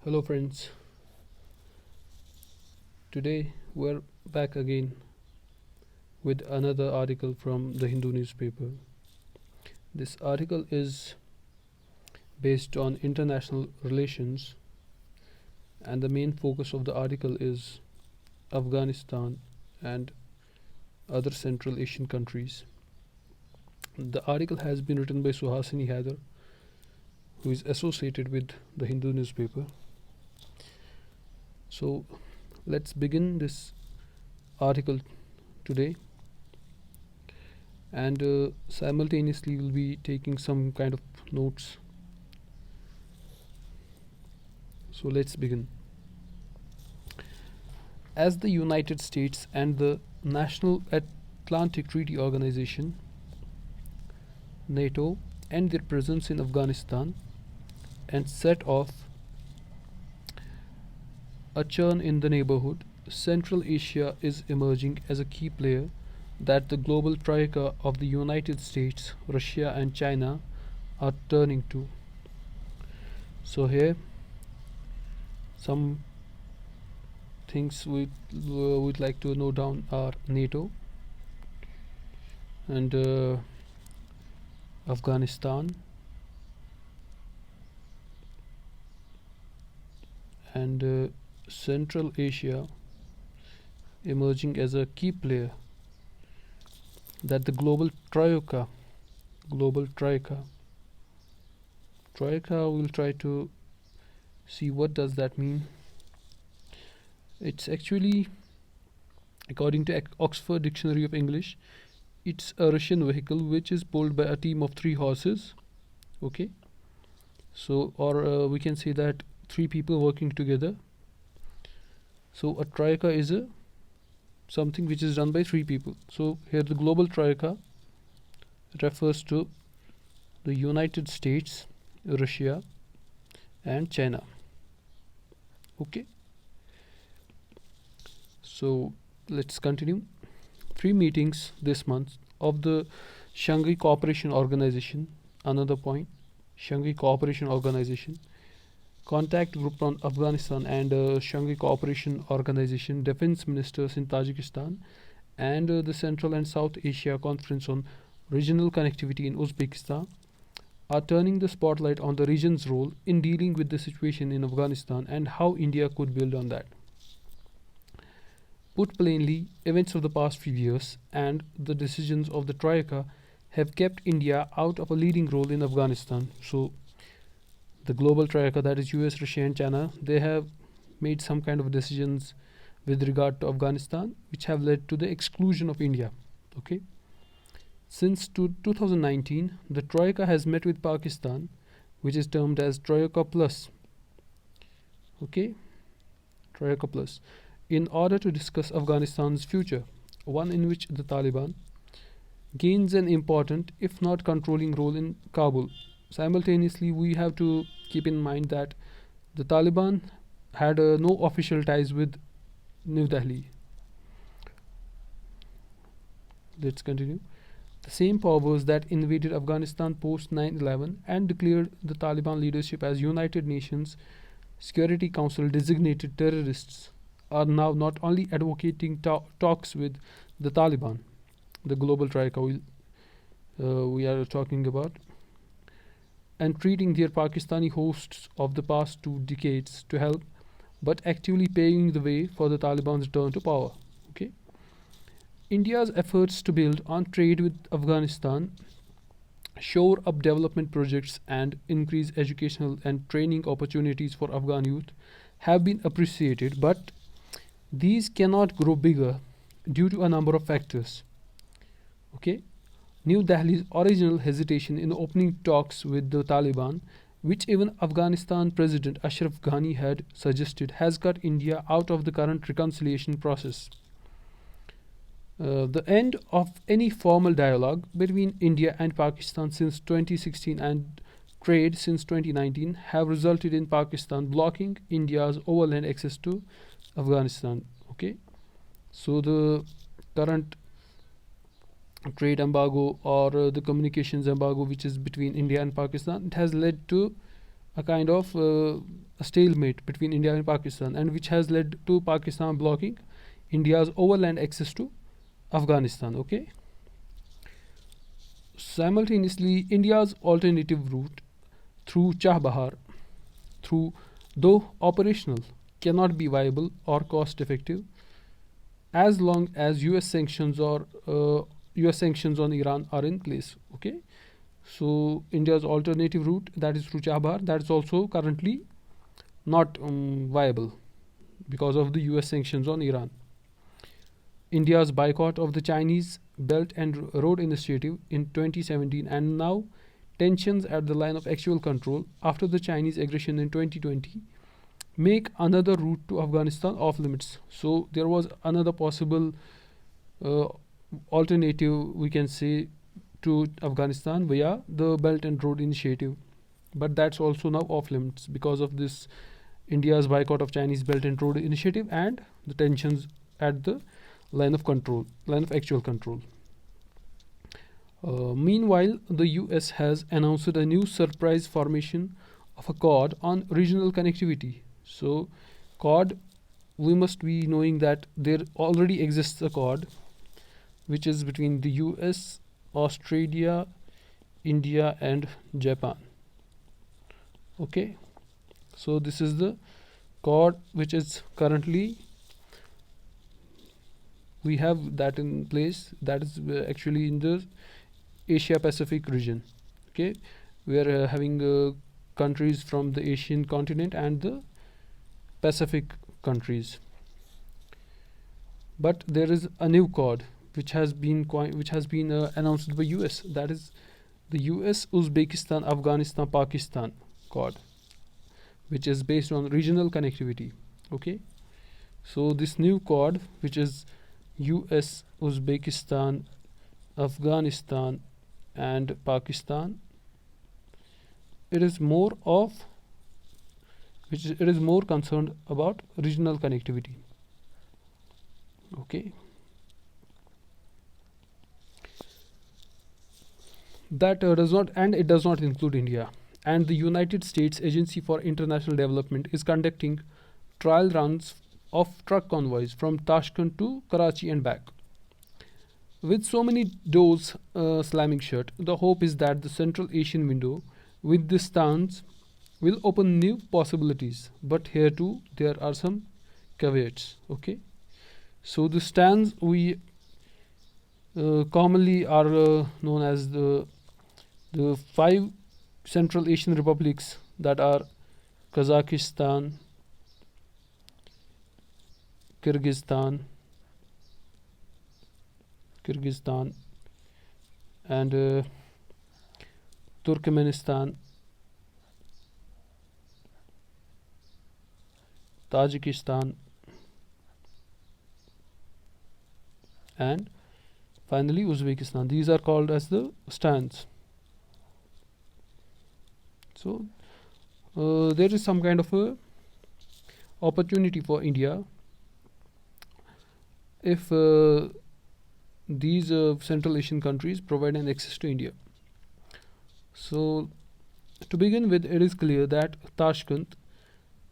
Hello, friends. Today we're back again with another article from the Hindu newspaper. This article is based on international relations, and the main focus of the article is Afghanistan and other Central Asian countries. The article has been written by Suhasini Haider, who is associated with the Hindu newspaper. So, let's begin this article today, and simultaneously we'll be taking some kind of notes. So let's begin. As the United States and the National Atlantic Treaty Organization (NATO) end their presence in Afghanistan and set off a churn in the neighborhood, Central Asia is emerging as a key player that the global troika of the United States, Russia, and China are turning to. So, here some things we would like to note down are NATO and Afghanistan and Central Asia emerging as a key player that the troika we'll try to see what does that mean. It's actually, according to Oxford Dictionary of English, it's a Russian vehicle which is pulled by a team of 3 horses. Okay, so or we can say that 3 people working together. So a troika is a something which is done by 3 people. So here the global troika refers to the United States, Russia, and China. Okay, so let's continue. 3 meetings this month of the Shanghai Cooperation Organization. Another point, Shanghai Cooperation Organization, Contact Group on Afghanistan, and Shanghai Cooperation Organization Defense Ministers in Tajikistan, and the Central and South Asia Conference on Regional Connectivity in Uzbekistan are turning the spotlight on the region's role in dealing with the situation in Afghanistan and how India could build on that. Put plainly, events of the past few years and the decisions of the troika have kept India out of a leading role in Afghanistan. So, the global troika, that is US, Russia, and China, they have made some kind of decisions with regard to Afghanistan, which have led to the exclusion of India. Okay. Since 2019, the troika has met with Pakistan, which is termed as Troika Plus. Okay, Troika Plus, in order to discuss Afghanistan's future, one in which the Taliban gains an important, if not controlling, role in Kabul. Simultaneously, we have to keep in mind that the Taliban had no official ties with New Delhi. Let's continue. The same powers that invaded Afghanistan post 9/11 and declared the Taliban leadership as United Nations Security Council designated terrorists are now not only advocating talks with the Taliban, the global troika we are talking about, and treating their Pakistani hosts of the past 2 decades to help, but actively paving the way for the Taliban's return to power. Okay. India's efforts to build on trade with Afghanistan, shore up development projects, and increase educational and training opportunities for Afghan youth have been appreciated, but these cannot grow bigger due to a number of factors. Okay. New Delhi's original hesitation in opening talks with the Taliban, which even Afghanistan President Ashraf Ghani had suggested, has cut India out of the current reconciliation process. The end of any formal dialogue between India and Pakistan since 2016 and trade since 2019 have resulted in Pakistan blocking India's overland access to Afghanistan. Okay, so the current trade embargo or the communications embargo, which is between India and Pakistan, it has led to a kind of a stalemate between India and Pakistan, and which has led to Pakistan blocking India's overland access to Afghanistan. Okay. Simultaneously, India's alternative route through Chabahar, through though operational, cannot be viable or cost effective as long as US sanctions on Iran are in place. Okay, so India's alternative route, that is through Chabahar, that is also currently not viable because of the US sanctions on Iran. India's boycott of the Chinese Belt and Road Initiative in 2017, and now tensions at the line of actual control after the Chinese aggression in 2020, make another route to Afghanistan off limits. So there was another possible uh, alternative, we can say, to Afghanistan via the Belt and Road Initiative, but that's also now off limits because of this India's boycott of Chinese Belt and Road Initiative and the tensions at the line of actual control. Meanwhile, the US has announced a new surprise formation of a Quad on regional connectivity. So, Quad, we must be knowing that there already exists a Quad which is between the US, Australia, India, and Japan. Okay, so this is the Quad which is currently we have that in place, that is actually in the Asia Pacific region. Okay, we are having countries from the Asian continent and the Pacific countries. But there is a new Quad which has been announced by US. That is the US, Uzbekistan, Afghanistan, Pakistan Quad, which is based on regional connectivity. Okay, so this new Quad, which is US, Uzbekistan, Afghanistan, and Pakistan, it is more concerned about regional connectivity. Okay, that does not include India. And the United States Agency for International Development is conducting trial runs of truck convoys from Tashkent to Karachi and back. With so many doors slamming shut, the hope is that the Central Asian window with this stance will open new possibilities. But here too, there are some caveats. Okay, so the stance we commonly are known as the five Central Asian republics, that are Kazakhstan, Kyrgyzstan, and Turkmenistan, Tajikistan, and finally Uzbekistan. These are called as the stands. So there is some kind of a opportunity for India if these Central Asian countries provide an access to India. So to begin with, it is clear that Tashkent,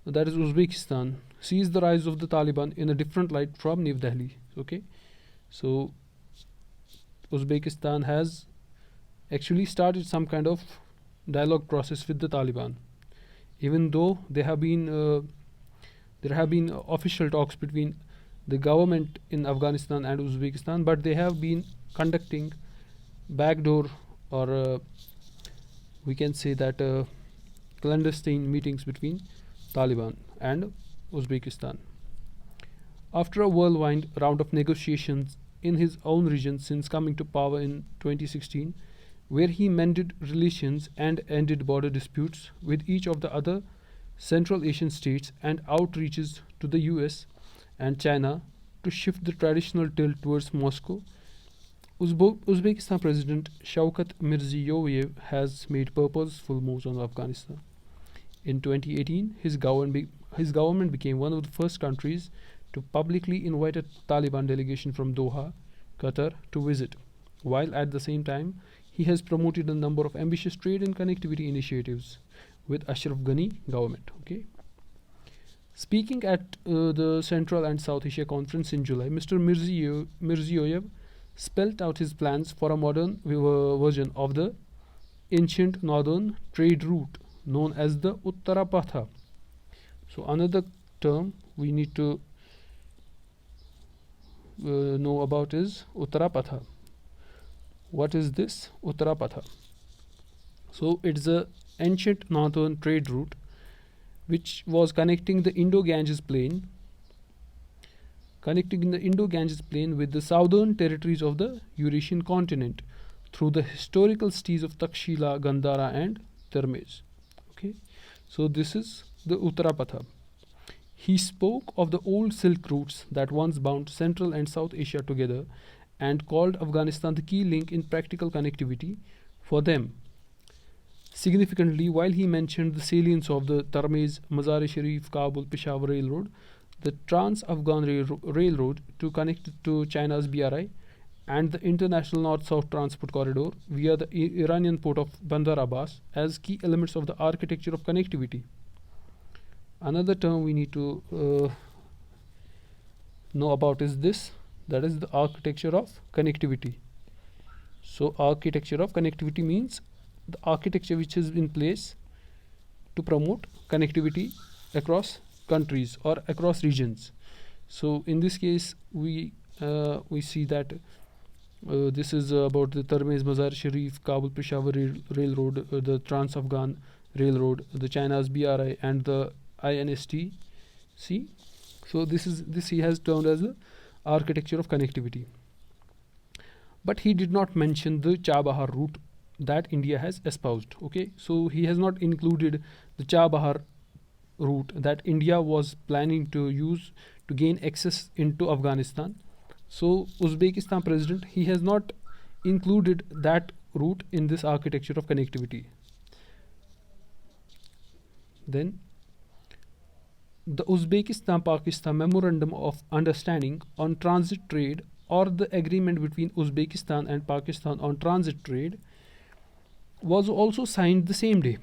that is Uzbekistan, sees the rise of the Taliban in a different light from New Delhi. Okay, so Uzbekistan has actually started some kind of dialogue process with the Taliban, even though there have been official talks between the government in Afghanistan and Uzbekistan, but they have been conducting backdoor, or we can say that clandestine meetings between Taliban and Uzbekistan. After a whirlwind round of negotiations in his own region since coming to power in 2016, where he mended relations and ended border disputes with each of the other Central Asian states and outreaches to the US and China to shift the traditional tilt towards Moscow, Uzbekistan President Shavkat Mirziyoyev has made purposeful moves on Afghanistan. In 2018, his government became one of the first countries to publicly invite a Taliban delegation from Doha, Qatar, to visit, while at the same time he has promoted a number of ambitious trade and connectivity initiatives with Ashraf Ghani government. Okay. Speaking at the Central and South Asia Conference in July, Mr. Mirzioyev spelled out his plans for a modern version of the ancient northern trade route known as the Uttarapatha. So another term we need to know about is Uttarapatha. What is this Uttarapatha? So it's a ancient northern trade route which was connecting the Indo-Ganges plain with the southern territories of the Eurasian continent through the historical cities of Takshila, Gandhara and Termez. Okay, so this is the Uttarapatha. He spoke of the old silk routes that once bound Central and South Asia together and called Afghanistan the key link in practical connectivity for them. Significantly, while he mentioned the salience of the Termez, Mazar-e-Sharif, Kabul, Peshawar Railroad, the Trans-Afghan Railroad to connect to China's BRI, and the International North-South Transport Corridor via the Iranian port of Bandar Abbas as key elements of the architecture of connectivity. Another term we need to know about is this, that is the architecture of connectivity. So architecture of connectivity means the architecture which is in place to promote connectivity across countries or across regions. So in this case we see that this is about the Termez, Mazar Sharif, Kabul Peshawar Railroad, the Trans-Afghan Railroad, the China's BRI and the INST. See, so this he has termed as the architecture of connectivity. But he did not mention the Chabahar route that India has espoused. Okay, so he has not included the Chabahar route that India was planning to use to gain access into Afghanistan. So Uzbekistan president, he has not included that route in this architecture of connectivity. Then the Uzbekistan-Pakistan Memorandum of Understanding on Transit Trade, or the agreement between Uzbekistan and Pakistan on transit trade, was also signed the same day.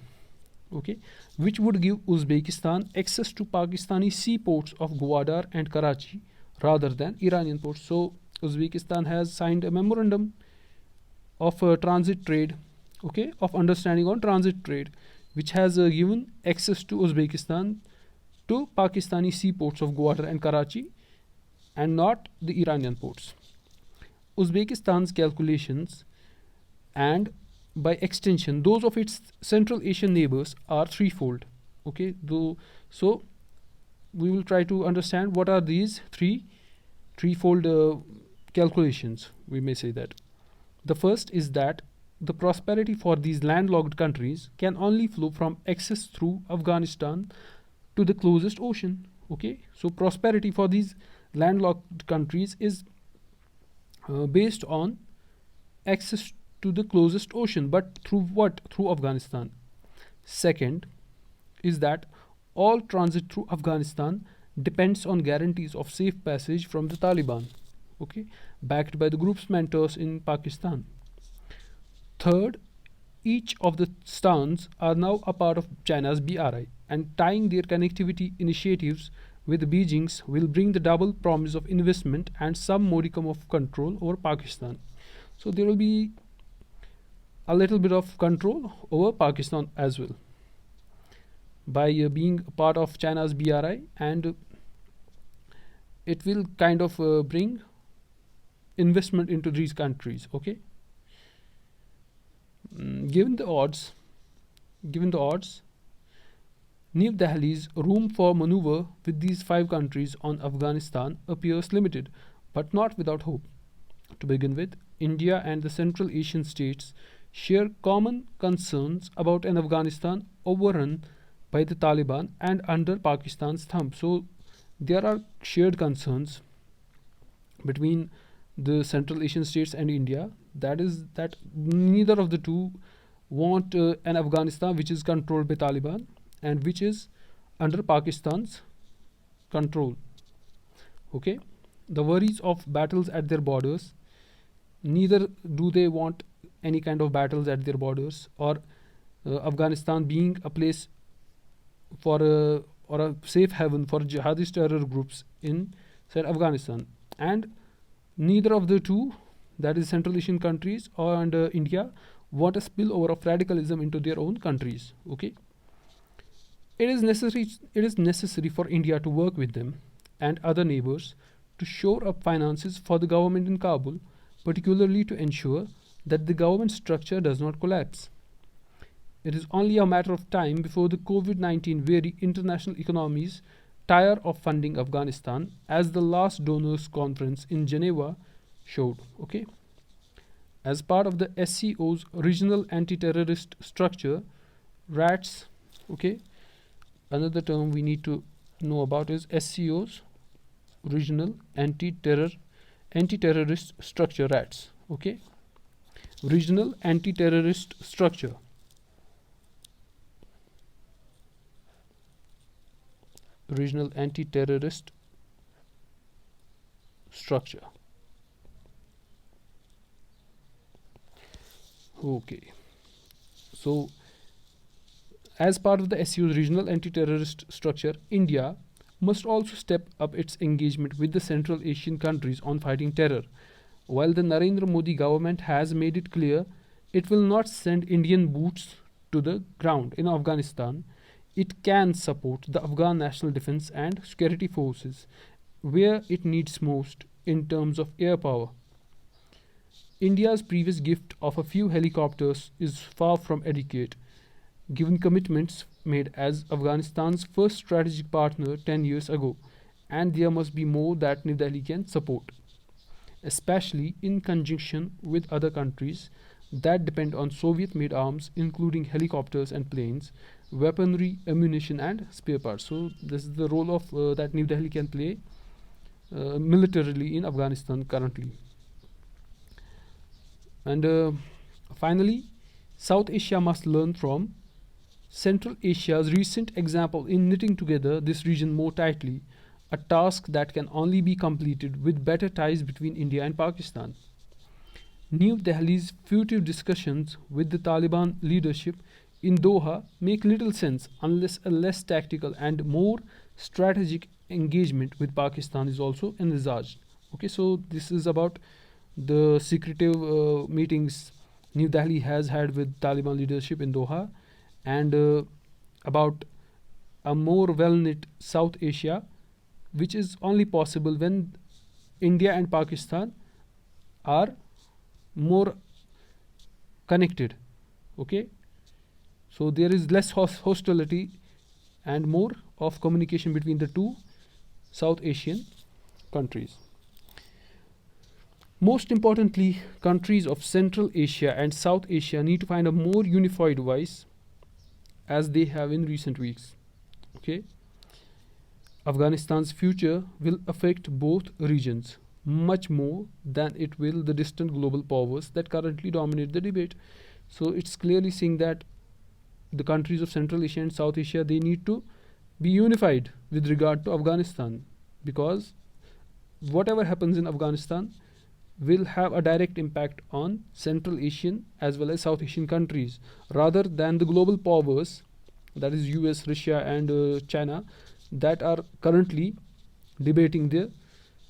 Okay, which would give Uzbekistan access to Pakistani seaports of Gwadar and Karachi rather than Iranian ports. So Uzbekistan has signed a memorandum of transit trade, okay, of understanding on transit trade, which has given access to Uzbekistan to Pakistani seaports of Gwadar and Karachi and not the Iranian ports. Uzbekistan's calculations and by extension those of its Central Asian neighbors are threefold. Okay, so we will try to understand what are these threefold calculations, we may say that. The first is that the prosperity for these landlocked countries can only flow from access through Afghanistan to the closest ocean. Okay, so prosperity for these landlocked countries is based on access to the closest ocean, but through what? Through Afghanistan. Second is that all transit through Afghanistan depends on guarantees of safe passage from the Taliban, okay, backed by the group's mentors in Pakistan. Third, each of the stans are now a part of China's BRI, and tying their connectivity initiatives with Beijing's will bring the double promise of investment and some modicum of control over Pakistan. So there will be a little bit of control over Pakistan as well by being a part of China's BRI, and it will kind of bring investment into these countries. Okay, given the odds, New Delhi's room for maneuver with these five countries on Afghanistan appears limited, but not without hope. To begin with, India and the Central Asian states share common concerns about an Afghanistan overrun by the Taliban and under Pakistan's thumb. So there are shared concerns between the Central Asian states and India. That is that neither of the two want an Afghanistan which is controlled by Taliban and which is under Pakistan's control. Okay, the worries of battles at their borders, neither do they want any kind of battles at their borders or Afghanistan being a place for a or a safe haven for jihadist terror groups inside Afghanistan. And neither of the two, that is Central Asian countries and India, want a spillover of radicalism into their own countries. Okay, it is necessary. It is necessary for India to work with them and other neighbors to shore up finances for the government in Kabul, particularly to ensure that the government structure does not collapse. It is only a matter of time before the COVID 19 weary international economies tire of funding Afghanistan, as the last donors conference in Geneva showed. Okay, as part of the SCO's regional anti-terrorist structure, RATS. Okay, another term we need to know about is SCO's regional anti-terrorist structure, RATS. Okay, regional anti-terrorist structure. Regional anti-terrorist structure. Okay, so as part of the SU's regional anti-terrorist structure, India must also step up its engagement with the Central Asian countries on fighting terror. While the Narendra Modi government has made it clear it will not send Indian boots to the ground in Afghanistan, it can support the Afghan National Defense and Security Forces where it needs most in terms of air power. India's previous gift of a few helicopters is far from adequate, given commitments made as Afghanistan's first strategic partner 10 years ago, and there must be more that New Delhi can support, especially in conjunction with other countries that depend on Soviet made arms, including helicopters and planes, weaponry, ammunition, and spare parts. So, this is the role of that New Delhi can play militarily in Afghanistan currently. And finally, South Asia must learn from Central Asia's recent example in knitting together this region more tightly, a task that can only be completed with better ties between India and Pakistan. New Delhi's furtive discussions with the Taliban leadership in Doha make little sense unless a less tactical and more strategic engagement with Pakistan is also envisaged. Okay, so this is about the secretive meetings New Delhi has had with Taliban leadership in Doha, and about a more well knit South Asia, which is only possible when India and Pakistan are more connected. Okay, so there is less hostility and more of communication between the two South Asian countries. Most importantly, countries of Central Asia and South Asia need to find a more unified voice as they have in recent weeks. Okay, Afghanistan's future will affect both regions much more than it will the distant global powers that currently dominate the debate. So it's clearly saying that the countries of Central Asia and South Asia, they need to be unified with regard to Afghanistan, because whatever happens in Afghanistan will have a direct impact on Central Asian as well as South Asian countries, rather than the global powers, that is US, Russia, and China, that are currently debating the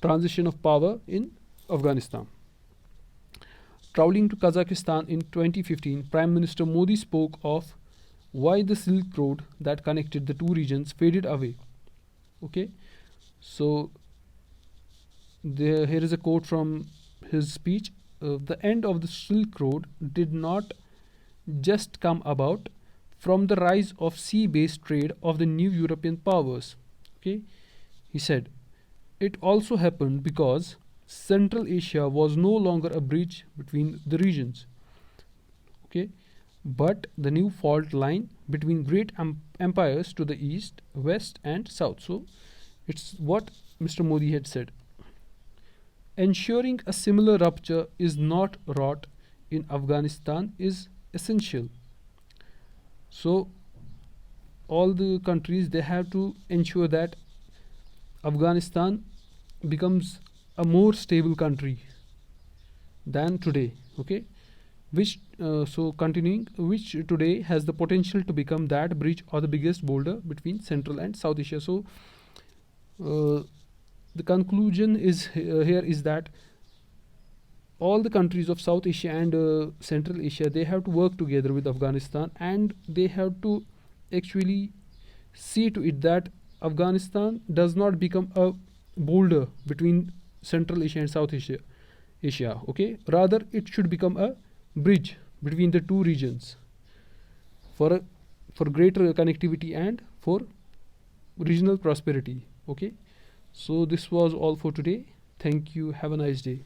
transition of power in Afghanistan. Traveling to Kazakhstan in 2015, Prime Minister Modi spoke of why the Silk Road that connected the two regions faded away. Okay, so here is a quote from his speech. The end of the Silk Road did not just come about from the rise of sea-based trade of the new European powers. Okay, he said, it also happened because Central Asia was no longer a bridge between the regions. Okay, but the new fault line between great empires to the east, west, and south. So it's what Mr. Modi had said. Ensuring a similar rupture is not wrought in Afghanistan is essential. So all the countries, they have to ensure that Afghanistan becomes a more stable country than today. Okay, which so continuing, which today has the potential to become that bridge or the biggest boulder between Central and South Asia. So the conclusion is here is that all the countries of South Asia and Central Asia, they have to work together with Afghanistan, and they have to actually see to it that Afghanistan does not become a boulder between Central Asia and South Asia. Okay, rather it should become a bridge between the two regions for for greater connectivity and for regional prosperity. Okay, so this was all for today. Thank you. Have a nice day.